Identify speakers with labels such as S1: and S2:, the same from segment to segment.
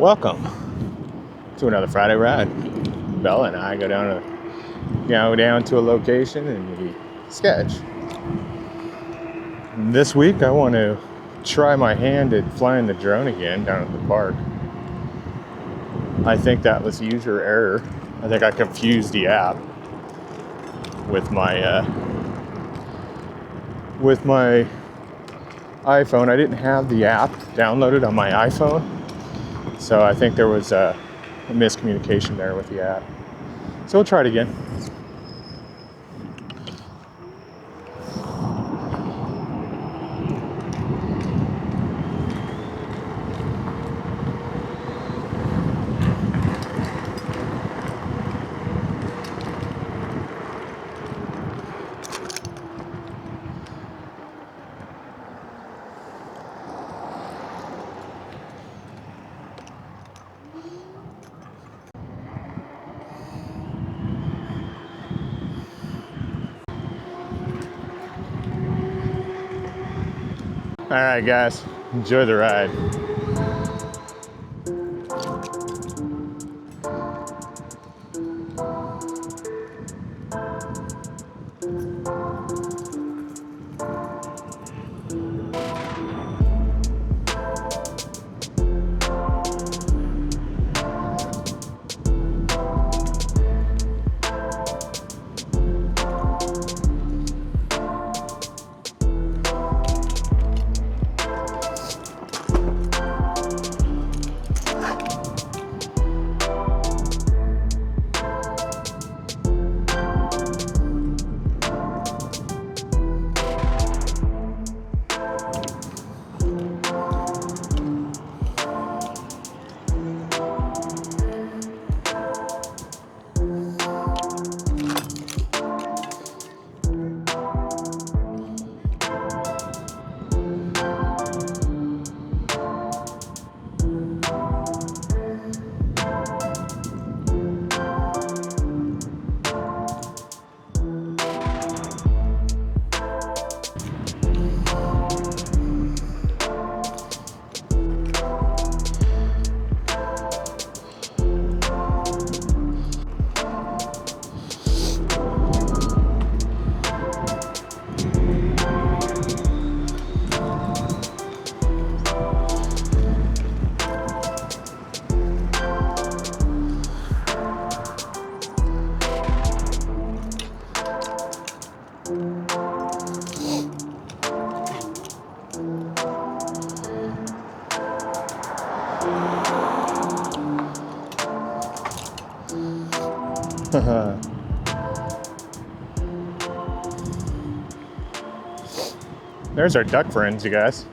S1: Welcome to another Friday ride. Bella and I go down to a location and we sketch. This week I want to try my hand at flying the drone again down at the park. I think that was user error. I think I confused the app with my iPhone. I didn't have the app downloaded on my iPhone, so I think there was a miscommunication there with the app. So we'll try it again. All right, guys, enjoy the ride. There's our duck friends, you guys.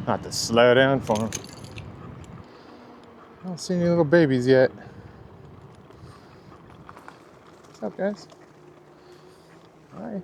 S1: Not to slow down for them. I don't see any little babies yet. What's up, guys? Hi.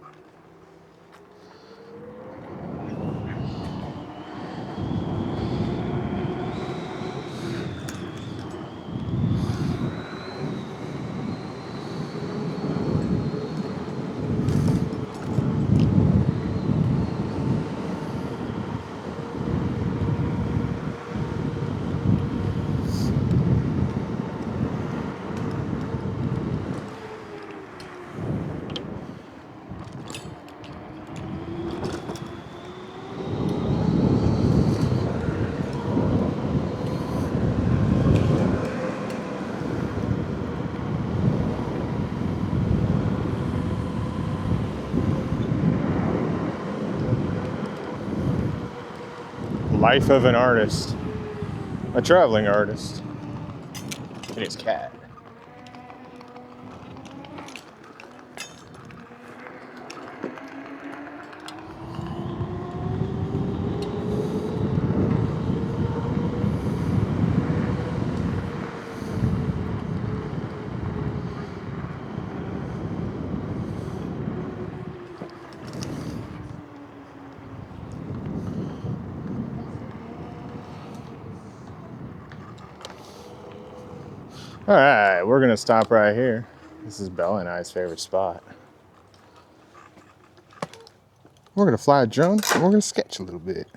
S1: Life of an artist. A traveling artist. And his cat. All right, we're gonna stop right here. This is Bella and I's favorite spot. We're gonna fly a drone and we're gonna sketch a little bit.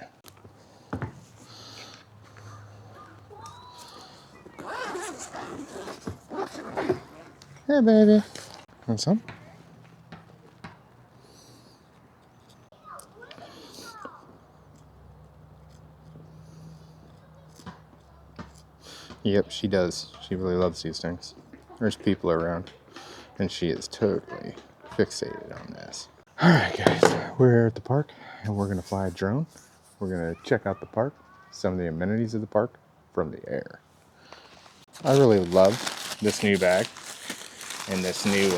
S1: Hey, baby. Want some? Yep, she does. She really loves these things. There's people around, and she is totally fixated on this. Alright, guys. We're here at the park, and we're going to fly a drone. We're going to check out the park, some of the amenities of the park from the air. I really love this new bag and this new,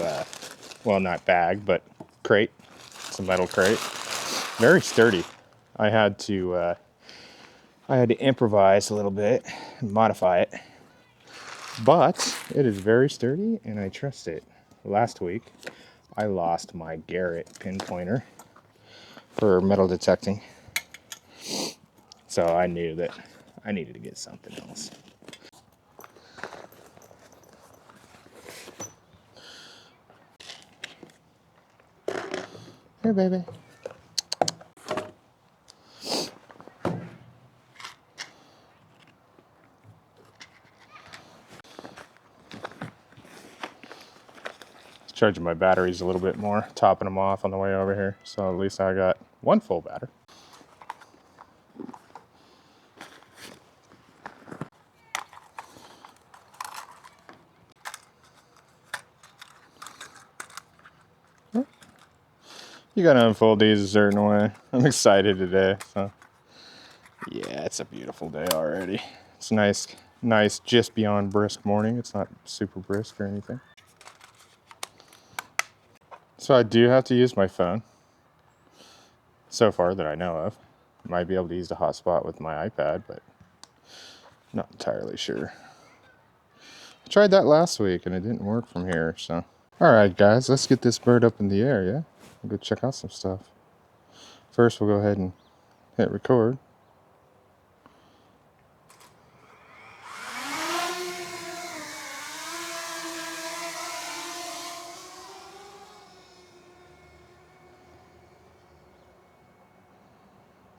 S1: well, not bag, but crate. It's a metal crate. Very sturdy. I had to improvise a little bit and modify it, but it is very sturdy and I trust it. Last week, I lost my Garrett pinpointer for metal detecting, so I knew that I needed to get something else. Here, baby. Charging my batteries a little bit more, topping them off on the way over here, so at least I got one full battery. You gotta unfold these a certain way. I'm excited today, so yeah, it's a beautiful day already. It's nice, just beyond brisk morning. It's not super brisk or anything. So I do have to use my phone, so far that I know of. Might be able to use the hotspot with my iPad, but not entirely sure. I tried that last week and it didn't work from here, so. Alright guys, let's get this bird up in the air, yeah? We'll go check out some stuff. First, we'll go ahead and hit record.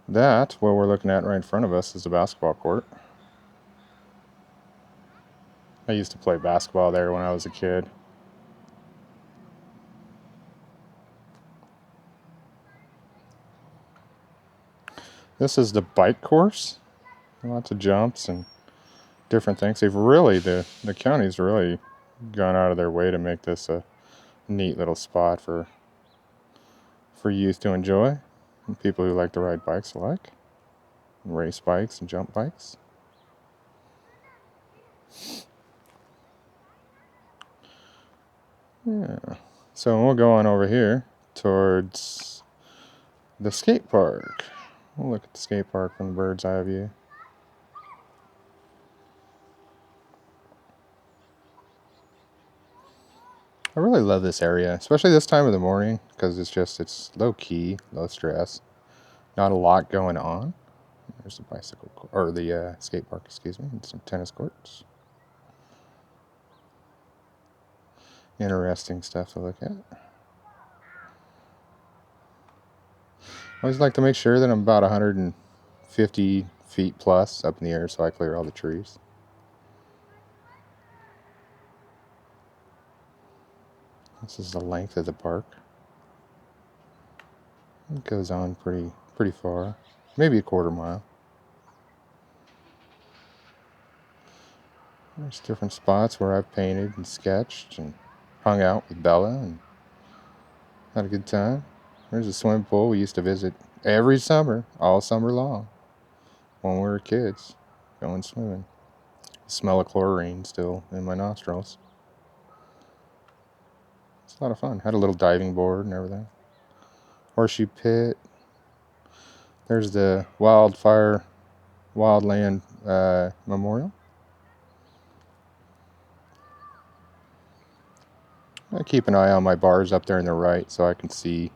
S1: That, what we're looking at right in front of us, is the basketball court. I used to play basketball there when I was a kid. This is the bike course. Lots of jumps and different things. The county's really gone out of their way to make this a neat little spot for youth to enjoy, and people who like to ride bikes alike, and race bikes and jump bikes. Yeah. So we'll go on over here towards the skate park. We'll look at the skate park from the bird's eye view. I really love this area, especially this time of the morning, because it's low key, low stress, not a lot going on. There's the skate park, excuse me, and some tennis courts. Interesting stuff to look at. I always like to make sure that I'm about 150 feet plus up in the air so I clear all the trees. This is the length of the park. It goes on pretty far, maybe a quarter mile. There's different spots where I've painted and sketched and hung out with Bella and had a good time. There's a swimming pool we used to visit every summer, all summer long, when we were kids, going swimming. The smell of chlorine still in my nostrils. It's a lot of fun. Had a little diving board and everything. Horseshoe pit. There's the wildland memorial. I keep an eye on my bars up there on the right so I can see,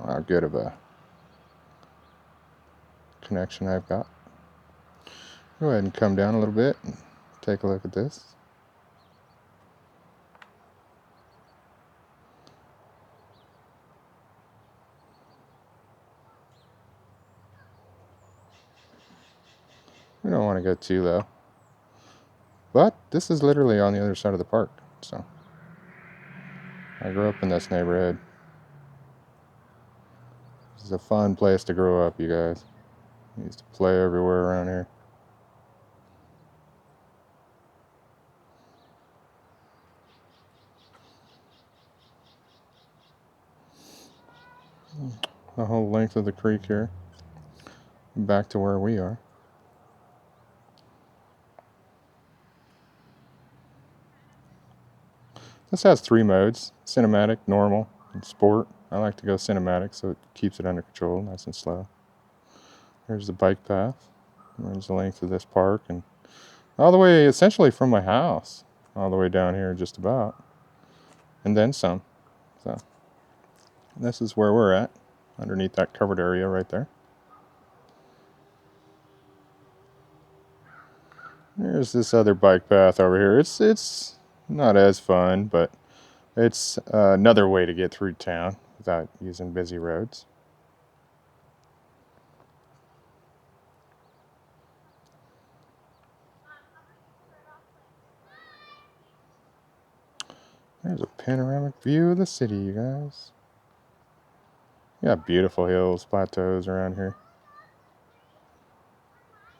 S1: how good of a connection I've got. Go ahead and come down a little bit and take a look at this. We don't want to go too low, But this is literally on the other side of the park. So I grew up in this neighborhood. This is a fun place to grow up, you guys. I used to play everywhere around here. The whole length of the creek here. Back to where we are. This has 3 modes: cinematic, normal, and sport. I like to go cinematic so it keeps it under control, nice and slow. There's the bike path. There's the length of this park, and all the way essentially from my house all the way down here just about, and then some. So this is where we're at, underneath that covered area right there. There's this other bike path over here. It's not as fun, but it's another way to get through town without using busy roads. There's a panoramic view of the city, you guys. We got beautiful hills, plateaus around here.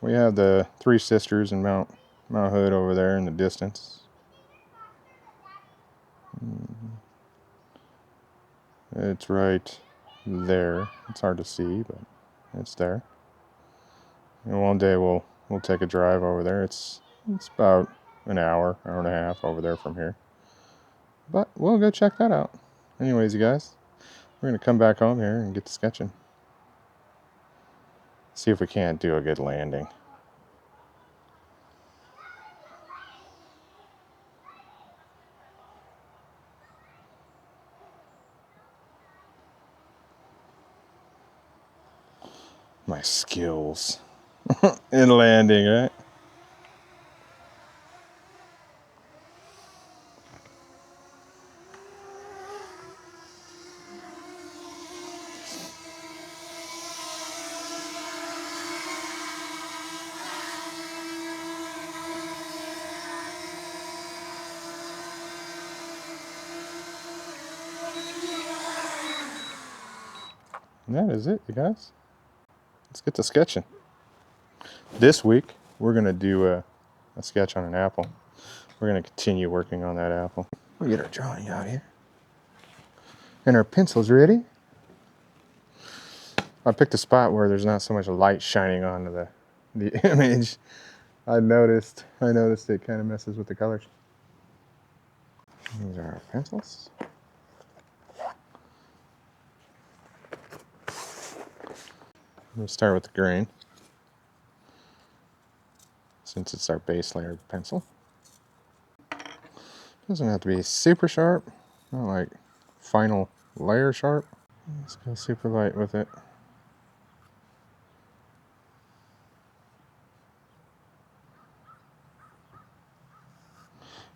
S1: We have the Three Sisters and Mount Hood over there in the distance. It's right there. It's hard to see, but it's there. And one day we'll take a drive over there. It's about an hour and a half over there from here. But we'll go check that out. Anyways, you guys, we're gonna come back home here and get to sketching. See if we can't do a good landing. My skills in landing, right? And that is it, you guys. Let's get to sketching. This week, we're going to do a sketch on an apple. We're going to continue working on that apple. We'll get our drawing out here. And our pencils ready. I picked a spot where there's not so much light shining onto the image. I noticed it kind of messes with the colors. These are our pencils. We'll start with the grain, since it's our base layer pencil. Doesn't have to be super sharp, not like final layer sharp. Let's go super light with it.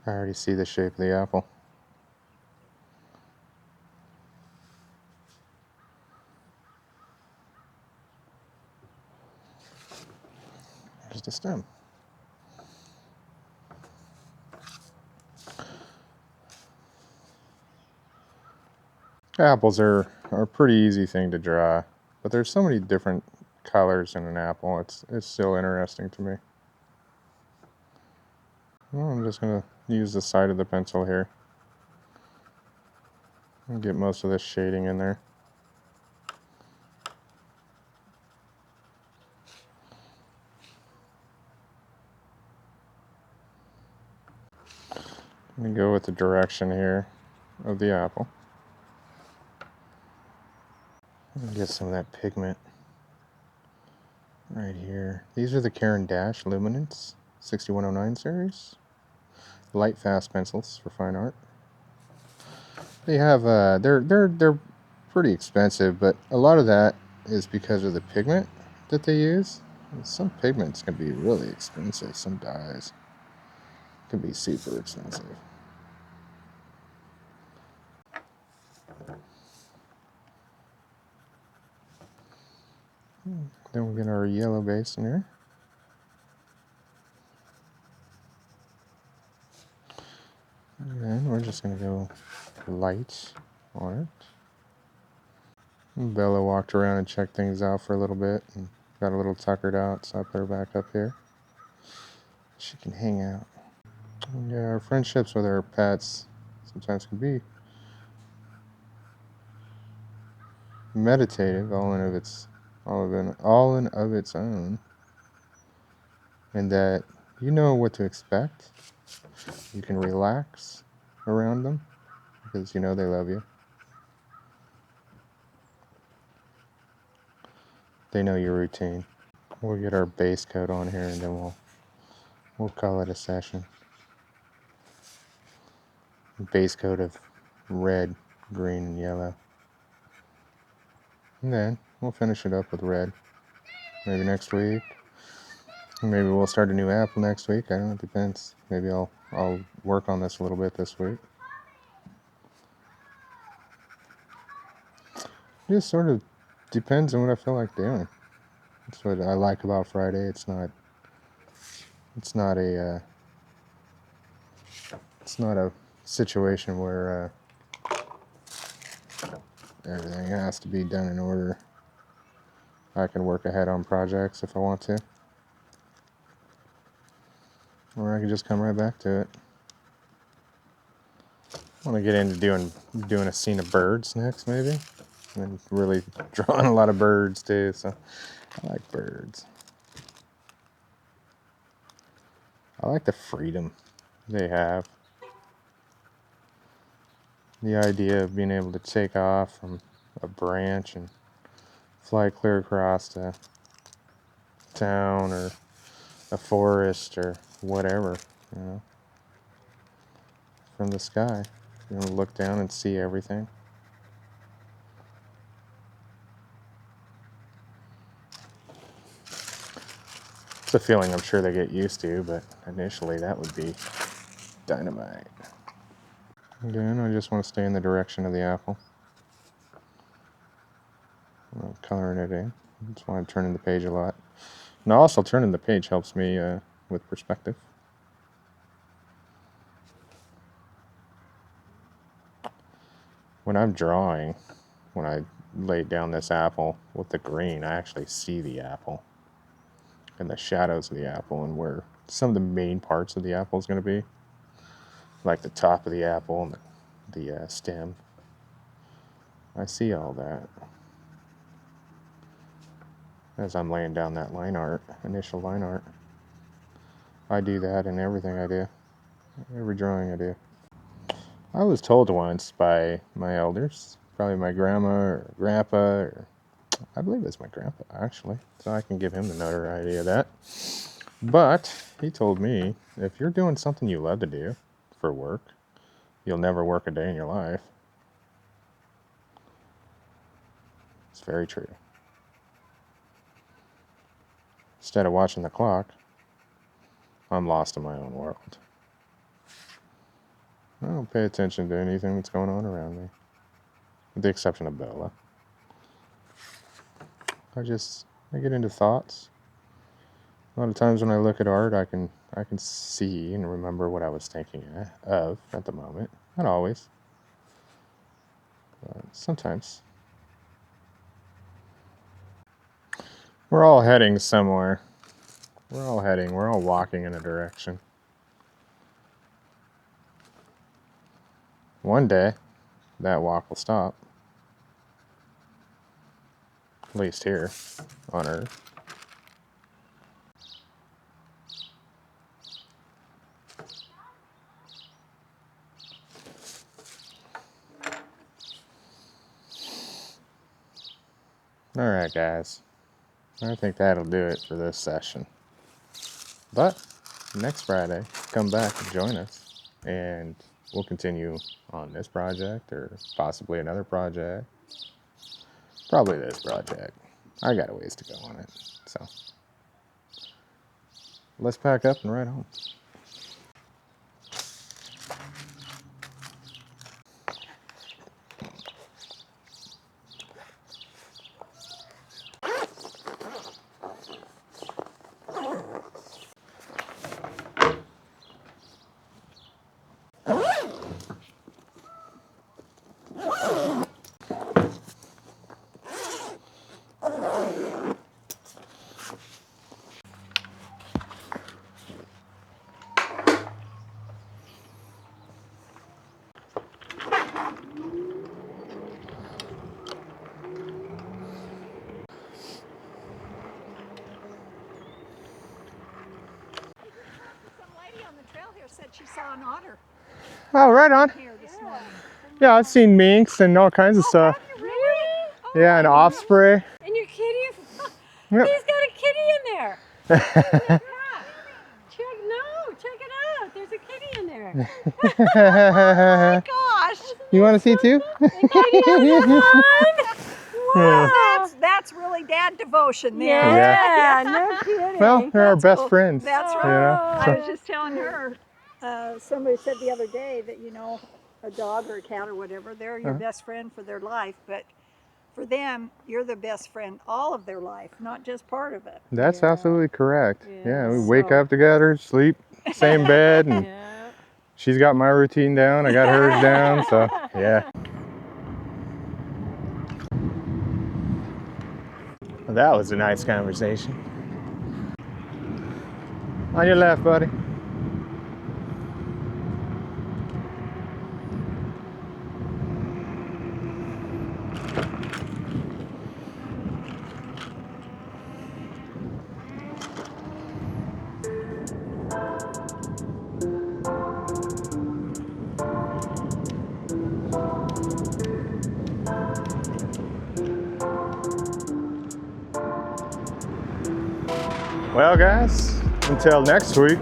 S1: I already see the shape of the apple. There's the stem. Apples are a pretty easy thing to draw, but there's so many different colors in an apple. It's still interesting to me. Well, I'm just going to use the side of the pencil here and get most of this shading in there. I'm going to go with the direction here of the apple. Get some of that pigment right here. These are the Caran d'Ache Luminance 6109 series. Light fast pencils for fine art. They have they're pretty expensive, but a lot of that is because of the pigment that they use. Some pigments can be really expensive. Some dyes can be super expensive. Then we'll get our yellow base in here. And then we're just going to go light on it. And Bella walked around and checked things out for a little bit and got a little tuckered out, so I put her back up here. She can hang out. And yeah, our friendships with our pets sometimes can be meditative, all in of its own, and that you know what to expect. You can relax around them because you know they love you. They know your routine. We'll get our base coat on here and then we'll call it a session. Base coat of red, green, and yellow. And then we'll finish it up with red. Maybe next week. Maybe we'll start a new apple next week. I don't know, it depends. Maybe I'll work on this a little bit this week. It just sort of depends on what I feel like doing. That's what I like about Friday. It's not a situation where everything has to be done in order. I can work ahead on projects if I want to. Or I can just come right back to it. I want to get into doing a scene of birds next, maybe. And really drawing a lot of birds too, so I like birds. I like the freedom they have. The idea of being able to take off from a branch and fly clear across to town or a forest or whatever, from the sky. Look down and see everything. It's a feeling I'm sure they get used to, but initially that would be dynamite. Again, I just want to stay in the direction of the apple. I'm coloring it in. That's why I'm turning the page a lot. And also turning the page helps me with perspective. When I'm drawing, when I lay down this apple with the green, I actually see the apple and the shadows of the apple and where some of the main parts of the apple is going to be, like the top of the apple and the stem. I see all that as I'm laying down that initial line art. I do that in everything I do, every drawing I do. I was told once by my elders, probably my grandma or grandpa, or I believe it's my grandpa actually, so I can give him the notoriety of that. But he told me, if you're doing something you love to do for work, you'll never work a day in your life. It's very true. Instead of watching the clock, I'm lost in my own world. I don't pay attention to anything that's going on around me, with the exception of Bella. I get into thoughts. A lot of times when I look at art, I can see and remember what I was thinking of at the moment. Not always, but sometimes. We're all heading somewhere. We're all walking in a direction. One day, that walk will stop. At least here on Earth. Alright, guys. I think that'll do it for this session. But next Friday, come back and join us, and we'll continue on this project or possibly another project. Probably this project. I got a ways to go on it. So let's pack up and ride home.
S2: she saw an otter
S1: Oh, right on.
S2: here this morning.
S1: Yeah, I've seen minks and all kinds of stuff.
S2: Really? Oh,
S1: Yeah, and osprey.
S3: And you're kidding?
S1: Yep.
S3: He's got a kitty in there. Check it out. There's a kitty in there.
S2: Oh gosh.
S1: You want to see too?
S2: Wow, that's really dad devotion there.
S3: Yeah, no kidding.
S1: Well, they're our best
S2: cool.
S1: friends.
S2: That's
S1: you
S2: right.
S1: know,
S2: I
S1: so-
S2: was just telling her, somebody said the other day that, you know, a dog or a cat or whatever, they're your best friend for their life, but for them, you're the best friend all of their life, not just part of it.
S1: That's absolutely correct. Yeah, we
S2: Yeah.
S1: wake
S2: So-
S1: up together, sleep, same bed, and
S3: Yeah.
S1: she's got my routine down, I got hers down, so yeah. Well, that was a nice conversation. On your left, buddy. Well, guys, until next week,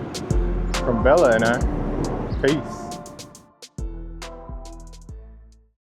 S1: from Bella and I, peace.